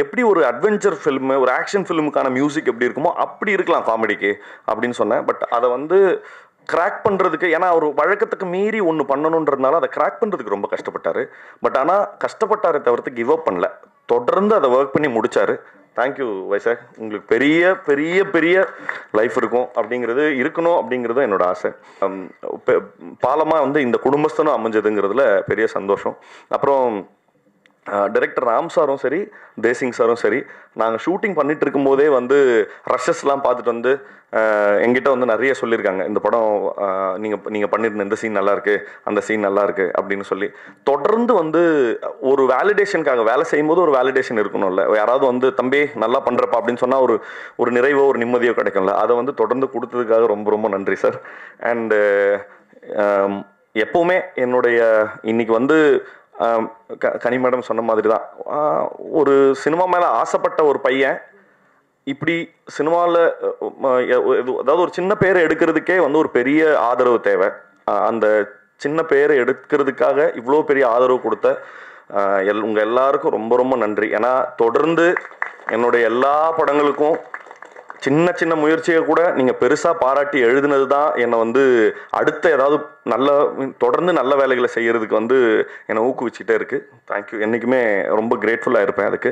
எப்படி ஒரு அட்வென்ச்சர் ஃபில்மு, ஒரு ஆக்ஷன் ஃபிலிமுக்கான மியூசிக் எப்படி இருக்குமோ அப்படி இருக்கலாம் காமெடிக்கு அப்படின்னு சொன்னேன். பட் அதை வந்து கிராக் பண்ணுறதுக்கு, ஏன்னா அவர் வழக்கத்துக்கு மீறி ஒன்று பண்ணணுன்றதுனால அதை கிராக் பண்ணுறதுக்கு ரொம்ப கஷ்டப்பட்டார். பட் ஆனால் கஷ்டப்பட்டாரே தவிர்த்து கிவ் அப் பண்ணல, தொடர்ந்து அதை ஒர்க் பண்ணி முடித்தார். தேங்க்யூ வைசாக். உங்களுக்கு பெரிய பெரிய பெரிய லைஃப் இருக்கணும் அப்படிங்கிறது என்னோட ஆசை. பாலமாக வந்து இந்த குடும்பஸ்தனும் அமைஞ்சதுங்கிறதுல பெரிய சந்தோஷம். அப்புறம் டைரக்டர் ராம் சாரும் சரி, தேசிங் சாரும் சரி, நாங்கள் ஷூட்டிங் பண்ணிட்டு இருக்கும்போதே வந்து ரஷஸ்லாம் பார்த்துட்டு வந்து எங்கிட்ட வந்து நிறைய சொல்லியிருக்காங்க, இந்த படம் நீங்கள் பண்ணியிருந்த இந்த சீன் நல்லாயிருக்கு, அந்த சீன் நல்லாயிருக்கு அப்படின்னு சொல்லி. தொடர்ந்து வந்து ஒரு வேலிடேஷனுக்காக வேலை செய்யும்போது ஒரு வேலிடேஷன் இருக்கணும்ல, யாராவது வந்து தம்பி நல்லா பண்ணுறப்பா அப்படின்னு சொன்னால் ஒரு நிறைவோ ஒரு நிம்மதியோ கிடைக்கும்ல, அதை வந்து தொடர்ந்து கொடுத்ததுக்காக ரொம்ப ரொம்ப நன்றி சார். அண்டு எப்போவுமே என்னுடைய இன்னைக்கு வந்து கனி மேடம் சொன்ன மாதிரி தான், ஒரு சினிமா மேலே ஆசைப்பட்ட ஒரு பையன் இப்படி சினிமாவில் அதாவது ஒரு சின்ன பேரை எடுக்கிறதுக்கே வந்து ஒரு பெரிய ஆதரவு தேவை. அந்த சின்ன பேரை எடுக்கிறதுக்காக இவ்வளோ பெரிய ஆதரவு கொடுத்த உங்கள் எல்லாருக்கும் ரொம்ப ரொம்ப நன்றி. ஏன்னா தொடர்ந்து என்னுடைய எல்லா படங்களுக்கும் சின்ன சின்ன முயற்சியை கூட நீங்கள் பெருசாக பாராட்டி எழுதுனது தான் என்னை வந்து அடுத்த ஏதாவது தொடர்ந்து நல்ல வேலைகளை செய்கிறதுக்கு வந்து என்னை ஊக்குவிச்சுட்டே இருக்குது. தேங்க்யூ. என்றைக்குமே ரொம்ப கிரேட்ஃபுல்லாக இருப்பேன் அதுக்கு.